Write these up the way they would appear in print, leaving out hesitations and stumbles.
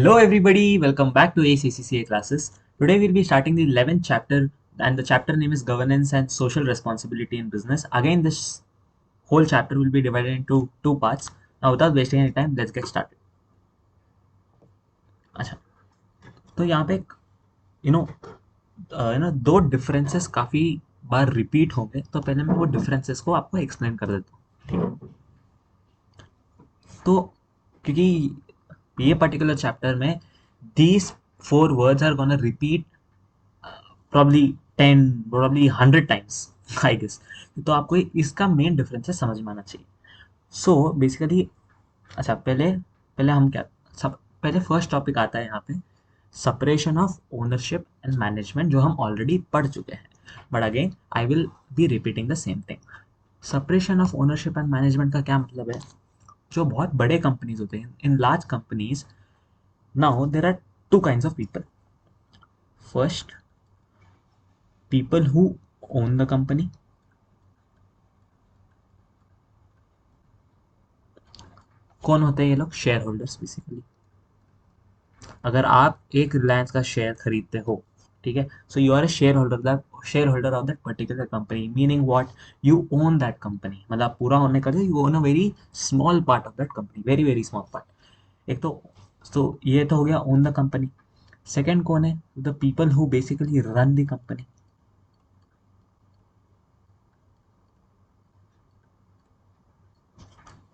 Hello everybody, welcome back to ACCCA classes. Today we'll be starting the 11th chapter and the chapter name is Governance and Social Responsibility in Business. Again, this whole chapter will be divided into two parts. Now without wasting any time, let's get started. अच्छा, तो यहाँ पे you know दो differences काफ़ी बार repeat होंगे, तो पहले मैं वो डिफरेंसेस को आपको एक्सप्लेन कर देता हूँ, ठीक है? तो क्योंकि ये पर्टिकुलर चैप्टर में these four words are gonna repeat probably 10 probably 100 times I guess. तो आपको इसका मेन डिफरेंस है समझ में आना चाहिए. सो बेसिकली अच्छा, पहले पहले हम क्या सब पहले फर्स्ट टॉपिक आता है यहाँ पे separation of ownership and management, जो हम ऑलरेडी पढ़ चुके हैं, but again I will B repeating the same thing. Separation of ownership and management का क्या मतलब है? जो बहुत बड़े कंपनीज होते हैं, in large companies, now there are two kinds of people. First, people who own the company. कौन होते हैं ये लोग? Share holders basically. अगर आप एक रिलायंस का शेयर खरीदते हो, ठीक है, so you are a share holder of that particular company, meaning what, you own that company. मतलब पूरा होने का you own a very small part of that company, very very small part. एक तो ये तो हो गया ओन द कंपनी. सेकेंड कौन है? The people who basically run the company.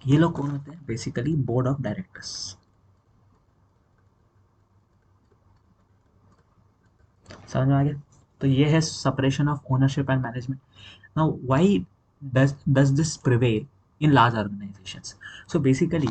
ये लोग कौन होते हैं? Basically board of directors. समझ में आ गया? तो ये है separation of ownership and management. Now why does this prevail in large organisations? So basically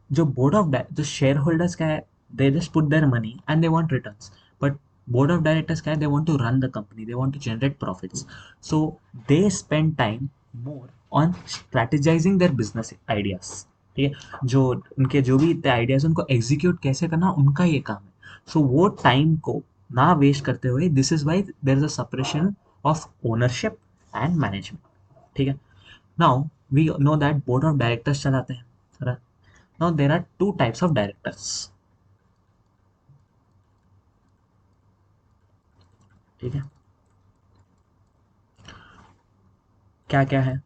जो बोर्ड ऑफ जो शेयर होल्डर्स क्या है, they just put their money and they want returns. But board of directors क्या है? They want to run the company, they want to generate profits. So they spend time more on strategising their business ideas. ठीक है, जो उनके जो भी ideas उनको execute कैसे करना, उनका ये काम है. सो वो टाइम को ना वेस्ट करते हुए, this is why there is a separation of ownership and management. ठीक है. Now we know that board of directors चलाते हैं. Now there are two types of directors. ठीक है, क्या क्या है?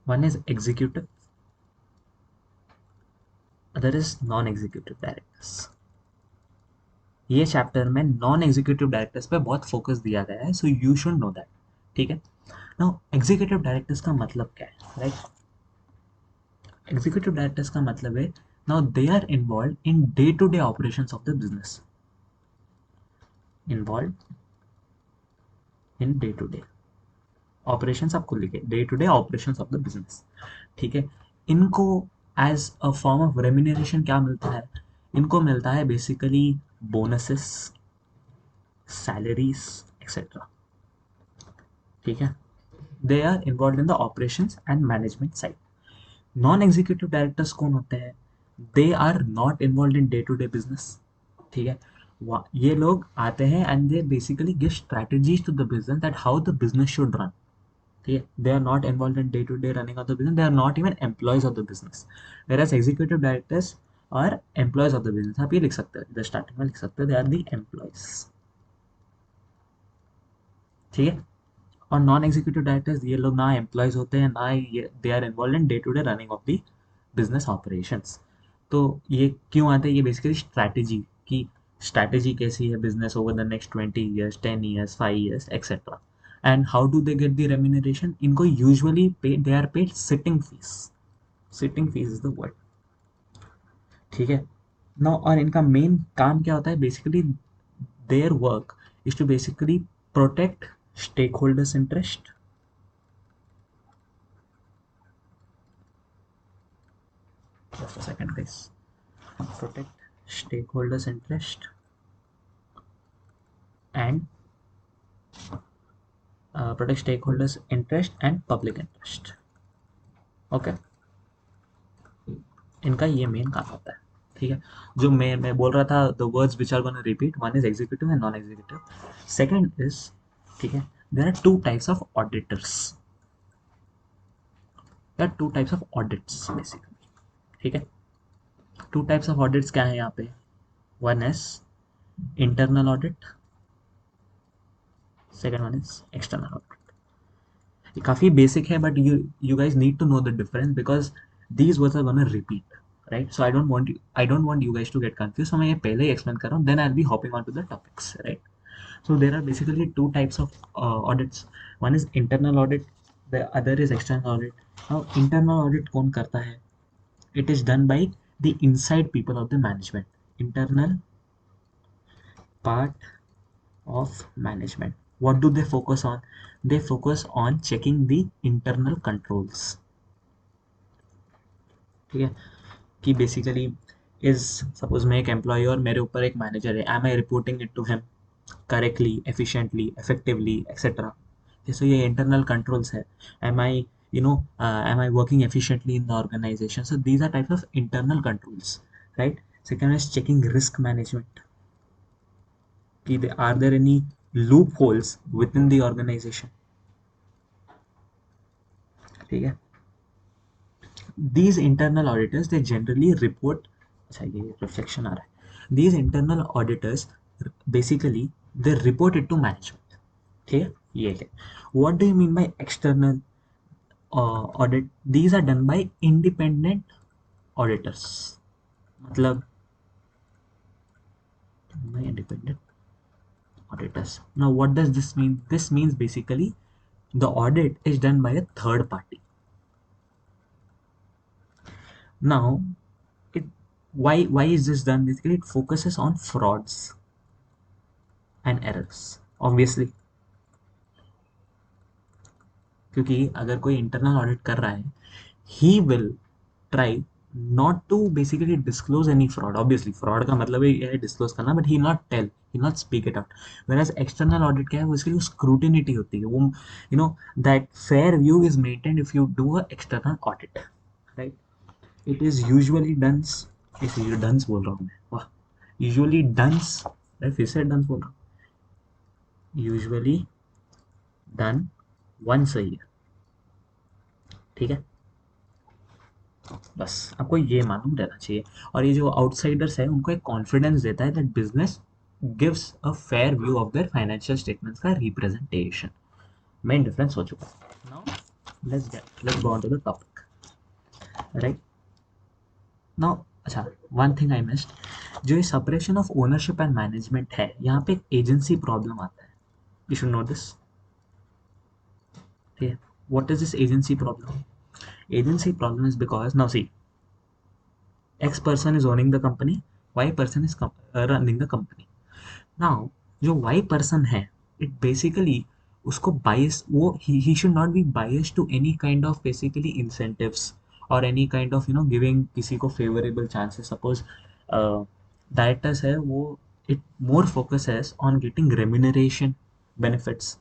One is executive, other is non executive directors. ये चैप्टर में नॉन एग्जीक्यूटिव डायरेक्टर्स पे बहुत फोकस दिया गया है, so you should know that. ठीक है. नाउ एग्जीक्यूटिव डायरेक्टर्स का मतलब क्या है? राइट, एग्जीक्यूटिव डायरेक्टर्स का मतलब है, now they are involve in day to day operations of the business. Involve in day to day operations, आपको लिखे day to day operations of the business. ठीक है. इनको as a form of remuneration क्या मिलता है? इनको मिलता है बेसिकली बोनसेस, सैलरीज, एक्सेट्रा. ठीक है. They are involve in the operations and management side. Non executive directors कौन होते हैं? They are not involve in day to day business. ठीक है. ये लोग आते हैं and they basically give strategies to the business that how the business should run. ठीक है. They are not involve in day to day running of the business, they are not even employees of the business. Where as executive directors are employees of the business. आप ये लिख सकते हैं, इधर starting में लिख सकते हैं, दे आर द एम्प्लॉयज. ठीक है. और नॉन एग्जीक्यूटिव डायरेक्टर्स, ये लोग ना एम्प्लॉयज होते हैं, ना ये they are involve in day to day running of the business operations. तो ये क्यों आते हैं? ये बेसिकली स्ट्रैटेजी की, स्ट्रैटेजी कैसी है business over the next 20 years, 10 years, 5 years, etcetera. And how do they get the remuneration? इनको usually pay they are paid sitting fees. Sitting fees is the word. ठीक है. नो, और इनका main काम क्या होता है? Basically their work is to basically protect stake holders interest. Just a second guys. Protect stakeholders interest and protect stakeholders interest and public interest. Okay. इनका ये मेन काम होता है. ठीक है. जो मैं बोल रहा था, the words which are gonna repeat, one is executive and non executive. Second is, ठीक है, there are two types of auditors. There are two types of audits basically. ठीक है. टू टाइप्स ऑफ ऑडिट्स क्या है यहाँ पे? One is internal audit, second one is external audit. ये काफ़ी बेसिक है, but you guys need to know the difference because these words are gonna repeat, right? So I don't want you guys to get confused, so मैं ये पहले ही explain कर रहा हूँ, then I'll be hopping on to the topics, right? So there are basically two types of audits. One is internal audit, the other is external audit. Now internal audit कौन करता है? It is done by the inside people of the management, internal part of management. What do they focus on? They focus on checking the internal controls. ठीक है, कि basically is suppose मैं एक employ और मेरे ऊपर एक मैनेजर है, am I reporting it to him correctly, efficiently, effectively, etcetera. So ये इंटरनल कंट्रोल्स है. Am I am I working efficiently in the organization? So these are types of internal controls, right? Second is checking risk management. Are there any loopholes within the organization? ठीक है. These internal auditors, they generally report. अच्छा, ये reflection आ रहा है. These internal auditors basically they report it to management. ठीक है, ये है. What do you mean by external audit? These are done by independent auditors. मतलब by independent auditors. Now what does this mean? This means basically the audit is done by a third party. Now it why is this done? Basically it focuses on frauds and errors, obviously. क्योंकि अगर कोई internal audit कर रहा है, he will try not to basically disclose any fraud. Obviously fraud का मतलब ही है डिस्क्लोज करना, but he not tell, he not speak it out. Whereas external audit क्या है, उसके लिए स्क्रूटिनिटी होती है. वो that fair view is maintained if you do a external audit, right? It is usually duns, इसलिए डन्स बोल रहा हूँ मैं, वाह, यूजुअली डन्स, फिर से डन्स बोल रहा हूँ, usually done once a year. ठीक है, बस आपको ये मालूम रहना चाहिए. और ये जो आउटसाइडर्स है उनको एक कॉन्फिडेंस देता है that business gives a fair view of their financial statements का रिप्रेजेंटेशन. मेन डिफरेंस हो चुका है. Now let's go on to the topic, right? Now अच्छा, वन थिंग आई मिस्ड. जो ये separation of ownership and management है, यहाँ पे एक एजेंसी प्रॉब्लम आता है. You should know this. ठीक है, what is this agency problem? Agency problem is because now see, X person is owning the company, Y person is running the company. Now जो Y person है, it basically उसको bias, वो he should not be biased to any kind of basically incentives or any kind of giving किसी को favorable chances. Suppose directors है, वो it more focuses on getting remuneration benefits,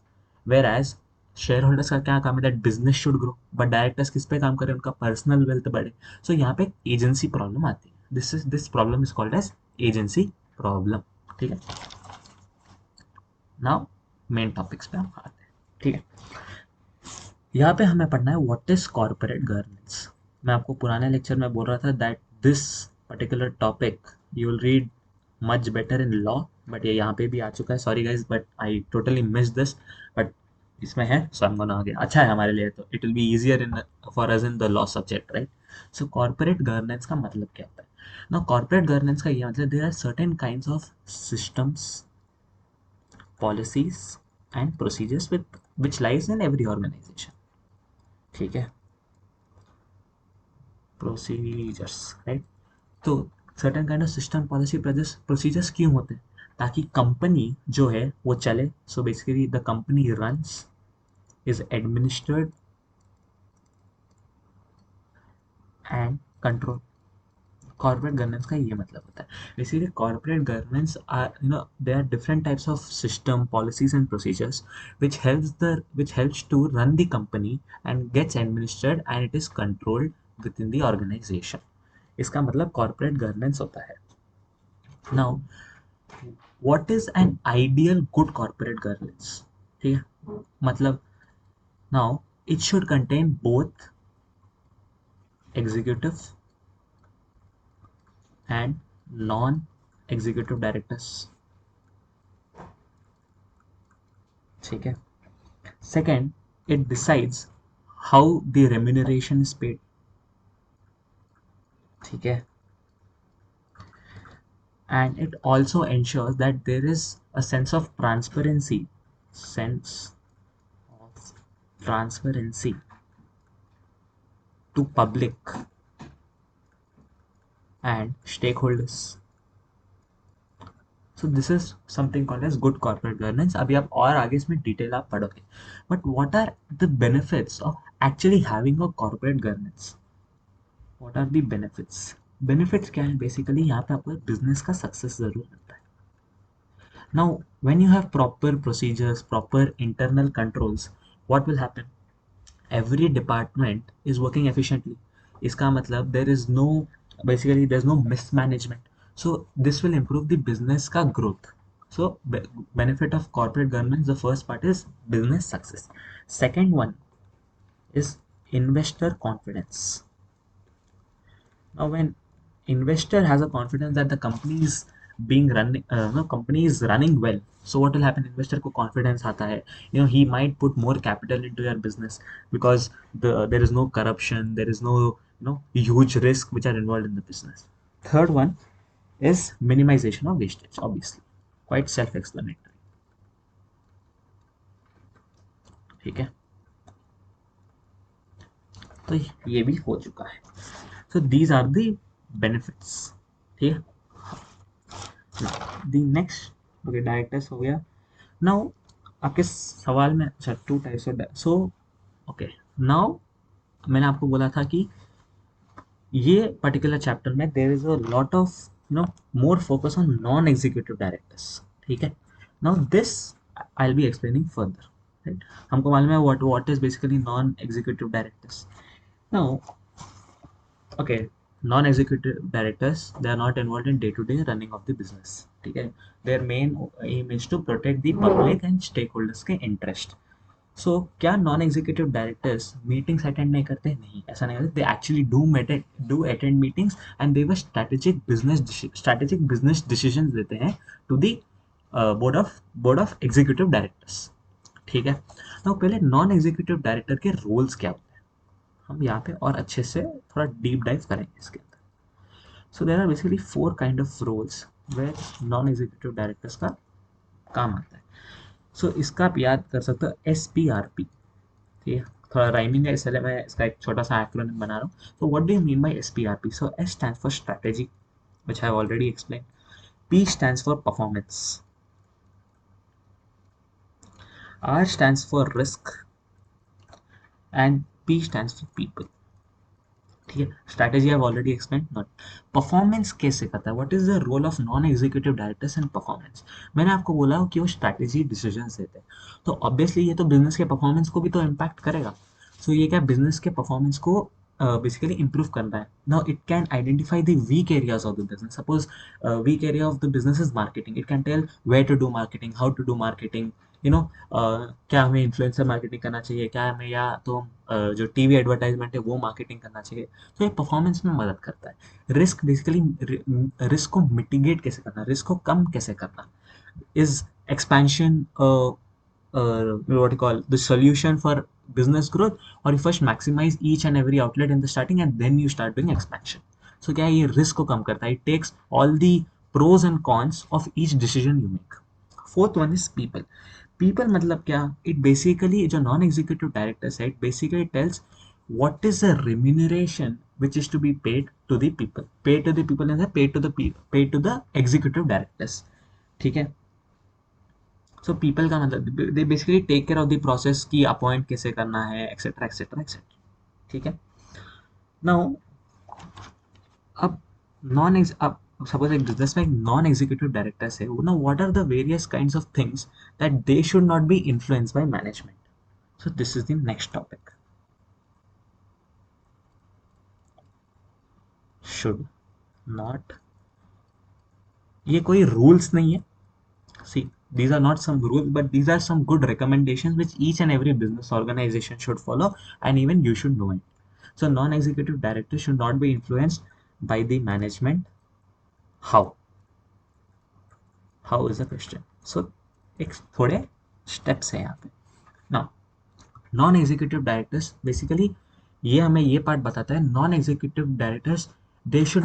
whereas share holders का क्या काम है, that business should grow, but directors किस पे काम करें, उनका पर्सनल वेल्थ बढ़े. सो यहाँ पे एजेंसी प्रॉब्लम आती है. This problem is called as agency problem. ठीक है, नाउ मेन टॉपिक्स पे हम आते हैं. ठीक है, यहाँ पे हमें पढ़ना है व्हाट इज कॉर्पोरेट गवर्नेंस. मैं आपको पुराने लेक्चर में बोल रहा था that this particular topic you will read much better in law, but ये यहाँ पे भी आ चुका है. Sorry guys, but I totally miss this, but इसमें है, सो हम गोना आगे. अच्छा है हमारे लिए, तो it will be easier in for us in the law subject, right? So corporate governance का मतलब क्या होता है? ना कॉर्पोरेट गवर्नेंस का ये मतलब there are certain kinds of systems, policies and procedures with which lies in every organisation. ठीक है, प्रोसीजर्स, राइट? तो certain kind of system, policy, procedures क्यों होते हैं? ताकि कंपनी जो है वो चले. So basically the company runs, is administered and control. Corporate governance का ये मतलब होता है. Basically corporate governance are they are different types of system, policies and procedures which helps to run the company and gets administered and it is controlled within the organization. इसका मतलब corporate governance होता है. Now what is an ideal good corporate governance? ठीक है, मतलब now it should contain both executive and non executive directors, ठीक है। Second, it decides how the remuneration is paid, ठीक है। And it also ensures that there is a sense of transparency to public and stakeholders. So this is something called as good corporate governance. अभी आप और आगे इसमें detail आप पढ़ोगे. But what are the benefits of actually having a corporate governance? What are the benefits? Benefits क्या है? Basically यहाँ पे आपको बिजनेस का सक्सेस जरूर मिलता है. Now, when you have proper procedures, proper internal controls, what will happen? Every department is working efficiently. इसका मतलब there is no, basically there's no mismanagement. So this will improve the business का growth. So benefit of corporate governance, the first part is business success. Second one is investor confidence. Now, when investor has a confidence that the company is being running, no, company is running well. So what will happen? Investor को confidence आता है. He might put more capital into your business because there is no corruption, there is no huge risk which are involved in the business. Third one is minimization of wastage. Obviously, quite self-explanatory. ठीक है, तो ये भी हो चुका है. So these are the benefits. ठीक है. The next, okay, डायरेक्टर्स हो गया. नाउ आपके सवाल में, अच्छा, two types of, so okay. Now मैंने आपको बोला था कि ये पर्टिकुलर चैप्टर में there is a lot of more focus on non executive directors, ठीक है. Now this I will be explaining further, right. हमको मालूम है what is basically non executive directors. Now, okay, non-executive directors, they are not involved in day-to-day running of the business, ठीक है. their main aim is to protect the public and stakeholders के interest. so क्या non executive directors meetings attend नहीं करते? नहीं, ऐसा नहीं करते. They actually do attend meetings and they were strategic business decisions देते हैं to the board of executive directors, ठीक है. तो पहले नॉन एग्जीक्यूटिव डायरेक्टर के रोल्स क्या होते हैं, हम यहाँ पे और अच्छे से थोड़ा डीप डाइव करेंगे इसके अंदर. So there are basically 4 kind of roles where non executive directors का काम आता है. सो इसका आप याद कर सकते हो SPRP, ठीक है. थोड़ा राइमिंग है, इसलिए मैं इसका एक छोटा सा एक्रोनिम बना रहा हूँ. तो what do you mean bye SPRP? So S stands for strategy, which I have already explained. P stands for performance. R stands for risk. And P stands for people. ठीक है. Strategy I already explain. Not performance कैसे करता है, what is the role of non executive directors in performance. मैंने आपको बोला कि वो स्ट्रैटेजी डिसीजंस देते हैं, तो ऑब्वियसली ये तो बिजनेस के परफॉर्मेंस को भी तो इम्पैक्ट करेगा. सो ये क्या बिजनेस के परफॉर्मेंस को बेसिकली इंप्रूव करना है. Now it can identify the weak areas of the business. Suppose weak area of the business is marketing. It can tell where to do marketing, how to do marketing, क्या हमें influencer marketing करना चाहिए, क्या हमें या तो जो TV advertisement है वो मार्केटिंग करना चाहिए. तो ये परफॉर्मेंस में मदद करता है. रिस्क, बेसिकली रिस्क को मिटिगेट कैसे करना, रिस्क को कम कैसे करना. Is expansion what you call the solution for business growth, or you first maximize each and every outlet in the starting and then you start doing expansion. So क्या है, ये risk को कम करता है. it takes all the pros and cons of each decision you make. Fourth one is people. People मतलब क्या, it basically, जो non executive directors है, it basically tells what is the remuneration which is to be paid to the people. Paid to the people and paid to the executive directors, ठीक है. सो people का मतलब they basically take care of the process की appoint कैसे करना है, etcetera etcetera etcetera, ठीक है. नाउ अब अब सपोज एक बिजनेस में एक नॉन एग्जीक्यूटिव डायरेक्टर्स है, ना what are the various kinds of things that they should not be influenced by management. So this is the next topic. Should not, ये कोई रूल्स नहीं है. See, these are not some rules, but these are some good recommendations which each and every business organization should follow, and even you should know it. So non-executive directors should not be influenced by the management. How? How is the question. So एक थोड़े steps हैं यहाँ पे. Now non executive directors basically ये हमें ये part बताता है. Non executive directors they should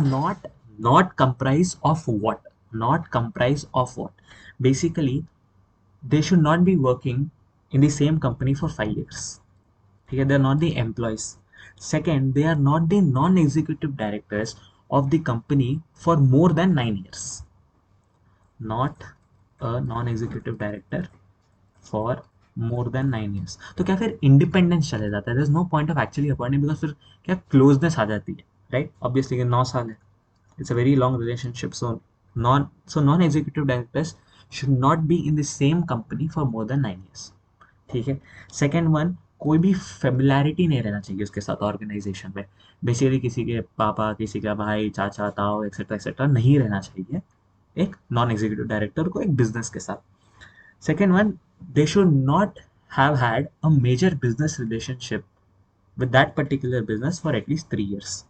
not comprise of what. Not comprise of what basically they should not be working in the same company for 5 years. Okay, they are not the employees. Second, they are not the non-executive directors of the company for more than 9 years. Not a non-executive director for more than 9 years. तो क्या फिर independence चले जाता है. There is no point of actually appointing because फिर क्या closeness आ जाती है. राइट ऑब्वियसली कि 9 साल है. It's a very long relationship. Non executive directors should not be in the same company for more than 9 years. ठीक है. सेकेंड वन, कोई भी फेमिलैरिटी नहीं रहना चाहिए उसके साथ ऑर्गेनाइजेशन में. बेसिकली किसी के पापा, किसी का भाई, चाचा, ताऊ एक्सेट्रा एक्सेट्रा नहीं रहना चाहिए एक नॉन एग्जीक्यूटिव डायरेक्टर को एक बिजनेस के साथ. Second one, they should not have had a major business relationship with that particular business for at least 3 years.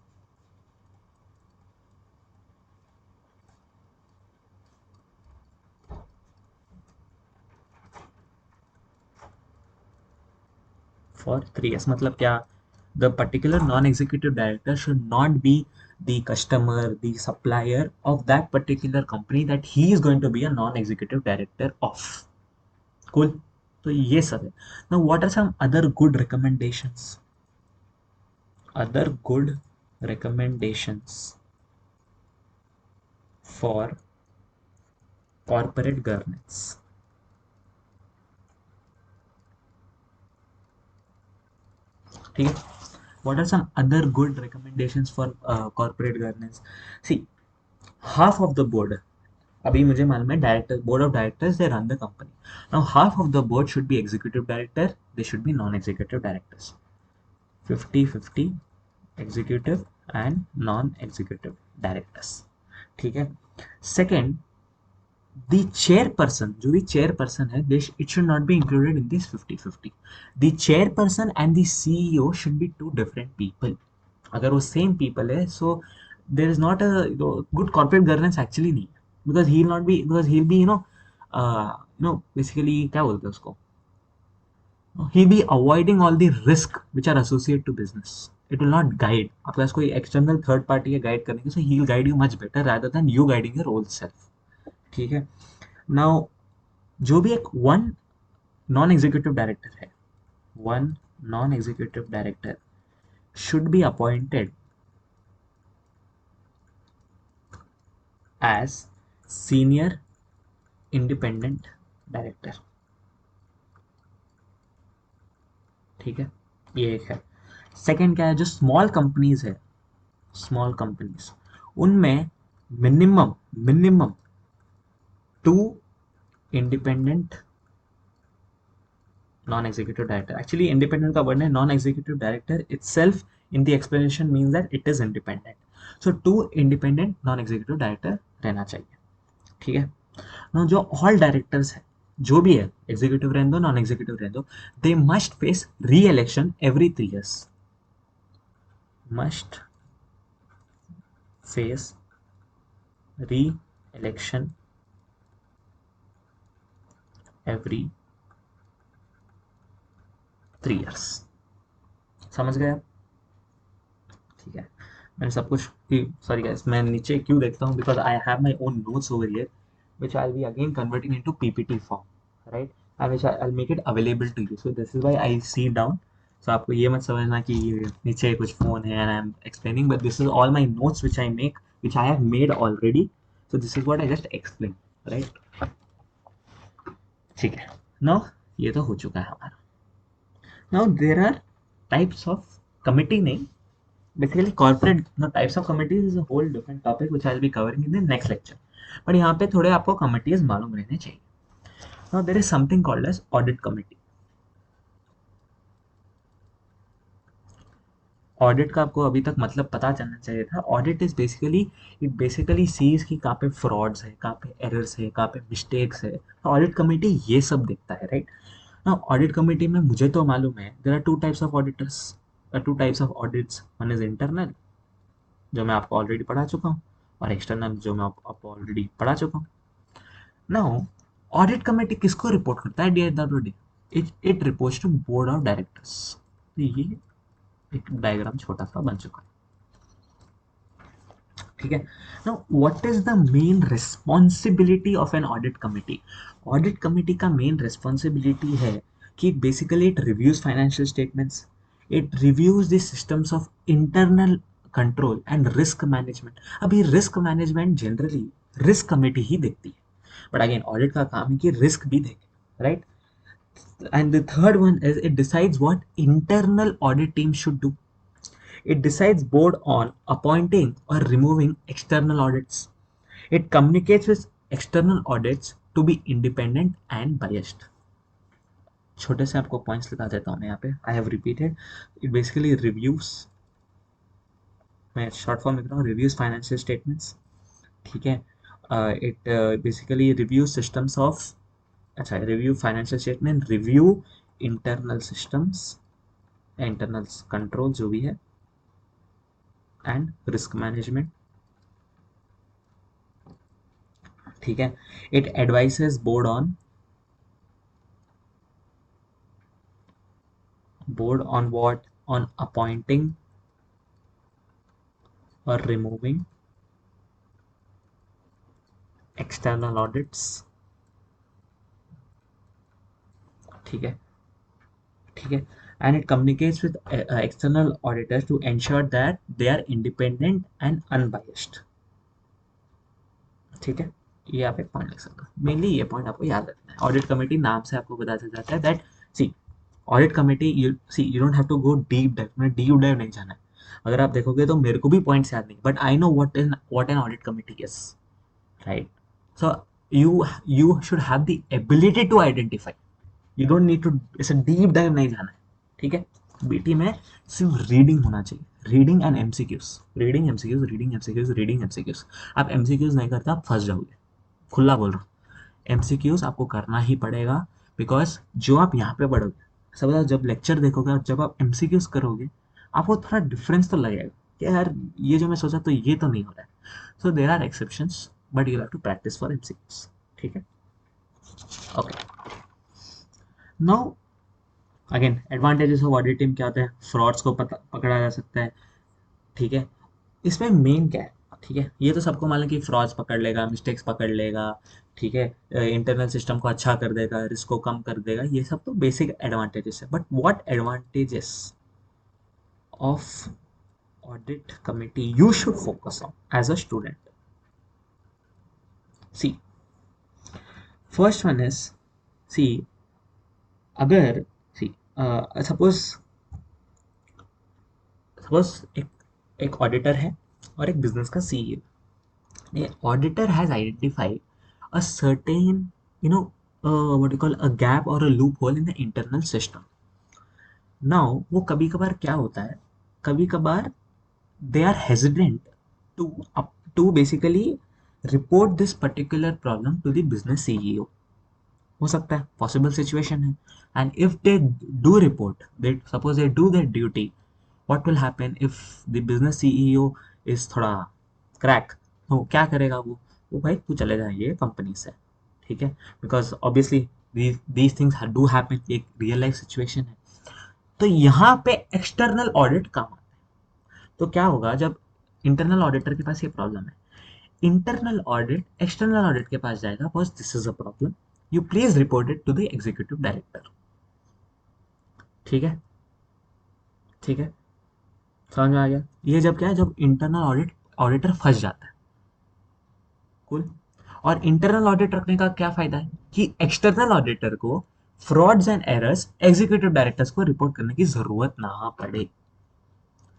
For 3 years मतलब क्या. The particular non-executive director should not be the customer, the supplier of that particular company that he is going to be a non-executive director of. Cool. तो ये सब है. Now what are some other good recommendations? Other good recommendations for corporate governance. ठीक है. What are some other good recommendations for corporate governance? See, half of the board, अभी मुझे मालूम है director, board of directors they run the company. Now half of the board should be executive director, they should be non executive directors. 50-50 executive and non executive directors. ठीक है. Second, the chairperson, जो भी chairperson है, it should not be included in this 50-50. The chairperson and the CEO should be two different people. अगर वो same people है, so there is not a good corporate governance actually नहीं है. Because he'll be basically क्या बोलते हैं उसको, he'll be avoiding all the risk which are associated to business. It will not guide. आपके पास कोई external third party है guide करने के, so he'll guide you much better rather than you guiding your own self. ठीक है. Now जो भी एक वन नॉन एग्जीक्यूटिव डायरेक्टर है, one non executive director should be appointed as senior independent director. ठीक है. ये एक है. सेकेंड क्या है, जो स्मॉल कंपनीज है, स्मॉल कंपनीज, उनमें minimum minimum 2 independent non-executive director. Actually independent का word है, non-executive director itself in the explanation means that it is independent. So 2 independent non-executive director रहना चाहिए. ठीक है. Now जो all directors है, जो भी है, executive रहने दो, non-executive रहने दो, they must face re-election every 3 years. Must face re-election every 3 years. समझ गए आप. ठीक है. मैंने सब कुछ, सॉरी गाइस, मैं नीचे क्यों देखता हूँ, because I have my own notes over here which I'll be again converting into PPT form, right? And which I'll make it available to you. So this is why I sit down. So आपको ये मत समझना कि नीचे कुछ phone है and I'm explaining, but this is all my notes which I make, which I have made already. So this is what I just explained, right? ठीक है. Now ये तो हो चुका है हमारा. Now there are types of committee नहीं, basically corporate types of committees is a whole different topic which I'll be covering in the next lecture. But यहाँ पे थोड़े आपको committees मालूम रहने चाहिए. Now there is something called as audit committee. Audit का आपको अभी तक मतलब पता चलना चाहिए था. Audit is basically, it basically sees कि कहाँ पे फ्रॉड्स है, कहाँ पे एरर्स है, कहाँ पे मिस्टेक्स है. ऑडिट कमेटी ये सब देखता है, राइट. ना ऑडिट कमेटी में मुझे तो मालूम है there are 2 types of auditors, 2 types of audits. One is internal, जो मैं आपको ऑलरेडी पढ़ा चुका हूँ, और एक्सटर्नल, जो मैं आपको ऑलरेडी पढ़ा चुका हूँ. नाउ ऑडिट कमेटी किसको रिपोर्ट करता है at the end of the day? It reports to board of directors. ये एक डायग्राम छोटा सा बन चुका है, ठीक है। Now what is the main responsibility of an audit committee? Audit committee का मेन रिस्पॉन्सिबिलिटी है कि basically it reviews financial statements, it reviews the systems of internal control and risk management. अभी risk management generally risk committee ही देखती है, but again audit का काम है कि रिस्क भी देखे, right? And the third one is it decides what internal audit team should do. It decides board on appointing or removing external audits. It communicates with external audits to be independent and biased. छोटे से आपको points लिखा देता हूँ मैं यहाँ पे. I have repeated. It basically reviews, मैं शॉर्ट फॉर्म लिख रहा हूँ, reviews financial statements, ठीक है. It basically reviews systems of, अच्छा, review financial statement, review internal systems, internal control जो भी है, एंड रिस्क मैनेजमेंट, ठीक है. It advises board on what, on appointing और रिमूविंग एक्सटर्नल ऑडिट्स, ठीक है, ठीक है. And it communicates with external auditors to ensure that they are independent and unbiased, ठीक है. ये आप एक पॉइंट लिख सकते हो. मेनली ये पॉइंट आपको याद रखना है. ऑडिट कमेटी नाम से आपको पता चल जाता है that, see, audit committee, you don't have to go deep dive, मैं डीप डाइव नहीं जाना है. अगर आप देखोगे तो मेरे को भी पॉइंट्स याद नहीं, but I know what an audit committee is, right? So you should have the ability to identify. You don't need to, ऐसे डीप डाइव नहीं जाना है, ठीक है. बीटी में सिर्फ रीडिंग होना चाहिए, reading and MCQs, reading MCQs, reading MCQs, reading MCQs. आप एमसीक्यूज नहीं करते आप फंस जाओगे, खुला बोल रहा हूँ. एमसीक्यूज आपको करना ही पड़ेगा, बिकॉज जो आप यहाँ पे पढ़ोगे, सब जब लेक्चर देखोगे और जब आप एमसीक्यूज करोगे, आपको थोड़ा डिफरेंस तो लगेगा कि यार ये जो मैं सोचा तो ये तो नहीं हो रहा है. So there are exceptions, but you have to practice for MCQs, ठीक है. Okay, now again advantages of audit team क्या होते हैं? फ्रॉड्स को पकड़ा जा सकता है, ठीक है. इसमें मेन क्या है, ठीक है, ये तो सबको मालूम कि फ्रॉड्स पकड़ लेगा, मिस्टेक्स पकड़ लेगा, ठीक है, इंटरनल सिस्टम को अच्छा कर देगा, रिस्क को कम कर देगा, ये सब तो बेसिक एडवांटेजेस है. But what advantages of audit committee you should focus on as a student? See, first one is, see, अगर, सी, सपोज सपोज एक ऑडिटर है और एक बिजनेस का CEO. The auditor has identified a certain, what you call a gap or a loophole in the internal system. Now, वो कभी कभार क्या होता है, कभी कभार they are hesitant to to basically report this particular problem to the business CEO. हो सकता है, possible situation है. And if they do report, they suppose they do their duty, what will happen if the business CEO is थोड़ा crack, तो क्या करेगा वो भाई तू चले जाइए कंपनी से, ठीक है. Because obviously these things do happen, एक रियल लाइफ सिचुएशन है. तो यहाँ पे एक्सटर्नल ऑडिट काम आता है. तो क्या होगा जब इंटरनल ऑडिटर के पास ये प्रॉब्लम है, इंटरनल ऑडिट एक्सटर्नल ऑडिट के पास जाएगा, boss this is a problem, you please report it to the executive director, ठीक है, ठीक है. समझ में आ गया? ये जब क्या है, जब इंटरनल ऑडिटर फंस जाता है. कुल. और इंटरनल ऑडिट रखने का क्या फायदा है कि एक्सटर्नल ऑडिटर को frauds and errors executive directors को रिपोर्ट करने की जरूरत ना पड़े.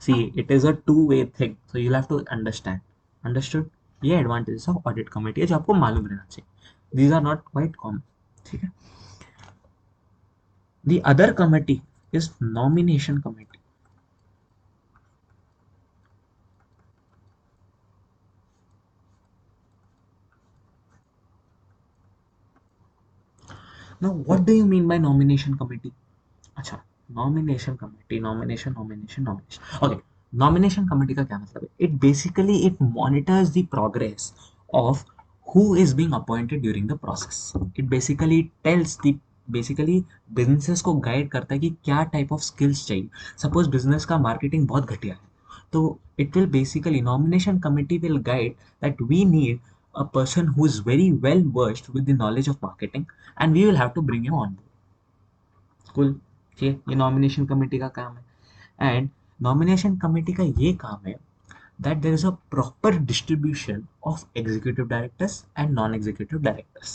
See, it is a two way thing, so you have to understand. Understood? ये एडवांटेजेस ऑफ ऑडिट कमेटी है जो आपको मालूम रहना चाहिए. These are not quite common, ठीक है. The other committee is nomination committee. Now what do you mean by nomination committee? अच्छा, नॉमिनेशन. ओके, नॉमिनेशन कमेटी का क्या मतलब है? It basically it monitors the progress of who is being appointed during the process. It basically tells the basically businesses को guide करता है कि क्या टाइप ऑफ स्किल्स चाहिए. सपोज बिजनेस का मार्केटिंग बहुत घटिया है, तो it will basically nomination committee will guide that we need a person who is very well versed with the knowledge of marketing and we will have to bring him on board. Cool. ठीक है, ये nomination committee का काम है. And nomination committee का ये काम है that there is a proper distribution of executive directors and non-executive directors.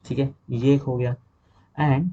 ठीक है, ये एक हो गया. And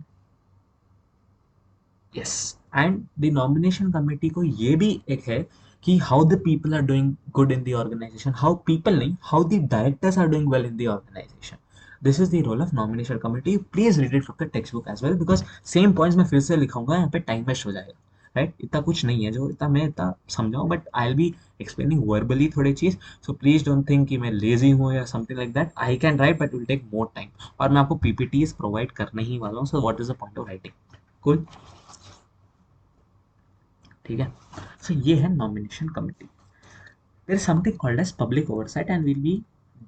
yes, and the nomination committee को ये भी एक है कि how the people are doing good in the organisation, how people नहीं, how the directors are doing well in the organisation. This is the role of nomination committee. Please read it from the text book as well, because same points मैं फिर से लिखाऊंगा, यहाँ पे time waste हो जाएगा. Right, इतना कुछ नहीं है जो इतना मैं इतना समझाऊँ, but I will be explaining verbally थोड़ी चीज. सो प्लीज डोंट थिंक कि मैं लेजी हूँ या something like that. I can write but will take more time, और मैं आपको पीपीटीज प्रोवाइड करने ही वाला हूँ. So what is the point of writing. Cool. ठीक है, सो ये है nomination committee. There is something called as public oversight and will be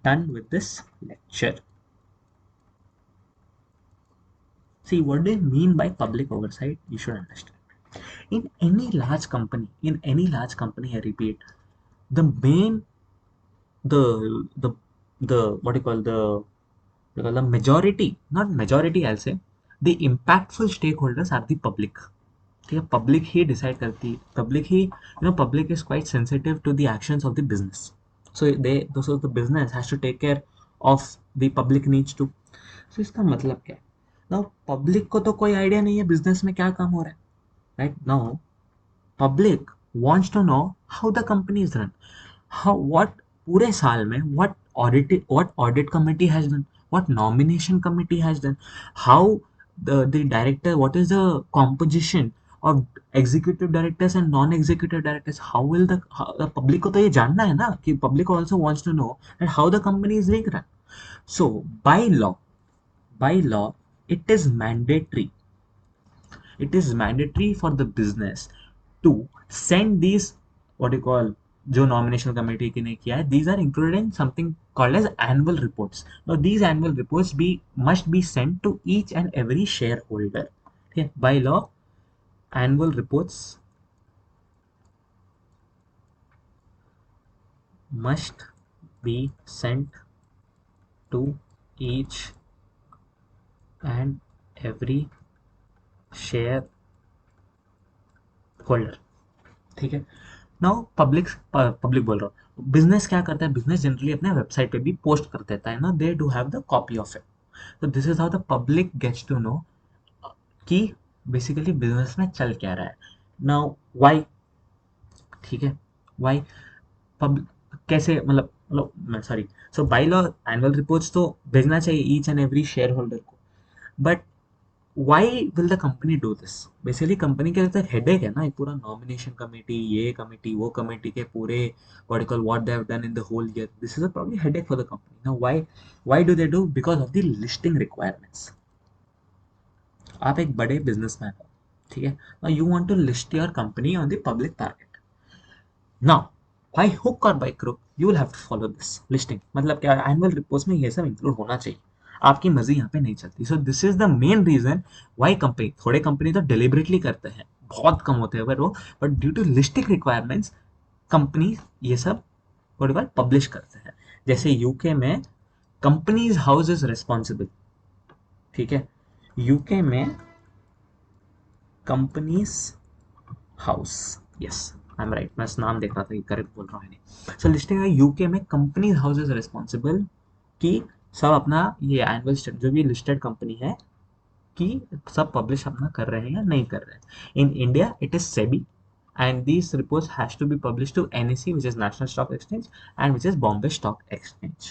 done with this lecture. See, what do you mean by public oversight? You should understand. In any large company, I repeat, the main, the the what do you call the majority, not majority, I'll say, the impactful stakeholders are the public. ठीक है, public ही decide करती है, public ही, public is quite sensitive to the actions of the business. So the business has to take care of the public needs to. So इसका मतलब क्या है? Now public को तो कोई आइडिया नहीं है बिजनेस में क्या काम हो रहा है. Right now public wants to know how the company is run, how what पूरे साल में what audit committee has done, what nomination committee has done, how the director, what is the composition of executive directors and non-executive directors, how will the public को तो ये जानना है ना, कि public also wants to know that how the company is being run. So by law it is mandatory, for the business to send these, what you call, जो nomination committee ने किया है, these are included in something called as annual reports. Now these annual reports must be sent to each and every shareholder. Okay, by law annual reports must be sent to each and every shareholder. ठीक है. Now public बोल रहा हूँ, business क्या करता है, business generally अपने website पे भी पोस्ट कर देता है ना, they do have the copy of it. तो this is how the public gets to know कि बेसिकली बिजनेस में चल क्या रहा है. नाउ व्हाई, ठीक है, व्हाई पब्लिक कैसे, मतलब sorry, so by law annual reports तो भेजना चाहिए each and every share holder को, but why will the company do this? Basically company के लिए हेडेक है ना, एक पूरा नॉमिनेशन कमेटी, ये कमेटी, वो कमेटी के पूरे what they have done in the whole year. This is a probably headache for the company. Now why do they do? Because of the listing requirements. आप एक बड़े बिजनेसमैन हो, ठीक है, now you want to list your company on the public market. Now by hook or by crook you will have to follow this listing. मतलब क्या, annual reports में ये सब इंक्लूड होना चाहिए, आपकी मर्जी यहाँ पे नहीं चलती. So this is the main reason why company, थोड़े कंपनी तो डिलिबरेटली करते हैं, बहुत कम होते हैं बट वो, but due to listing requirements company ये सब पब्लिश करते हैं. जैसे यूके में कंपनीज हाउस इज रिस्पॉन्सिबल, ठीक है, यूके में companies house, yes I am right, मैं नाम देख रहा था कि करेक्ट बोल रहा हूँ नहीं. सो लिस्टिंग है यूके में, कंपनीज हाउस इज रिस्पॉन्सिबल कि सब अपना ये एनुअल जो भी लिस्टेड कंपनी है कि सब पब्लिश अपना कर रहे हैं या नहीं कर रहे हैं. In India it is SEBI and these reports has to be published to NSE, which is National Stock Exchange, and which is Bombay Stock Exchange.